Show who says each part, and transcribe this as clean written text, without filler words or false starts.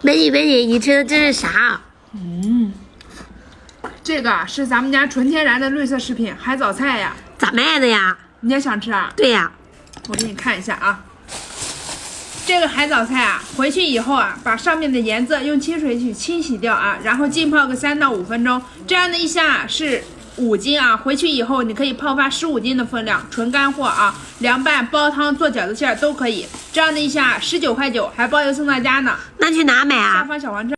Speaker 1: 美女美女，你吃的这是啥？
Speaker 2: 这个是咱们家纯天然的绿色食品海藻菜呀。
Speaker 1: 咋卖的呀？
Speaker 2: 你也想吃啊？
Speaker 1: 对呀。
Speaker 2: 我给你看一下啊。这个海藻菜啊，回去以后啊，把上面的盐渍用清水去清洗掉啊，然后浸泡个3到5分钟。这样的一箱啊是5斤啊，回去以后你可以泡发15斤的分量，纯干货啊，凉拌、煲汤、做饺子馅儿都可以。这样的一箱啊19块9，还包邮送到家呢。
Speaker 1: 那去哪买啊？
Speaker 2: 下方小黄车。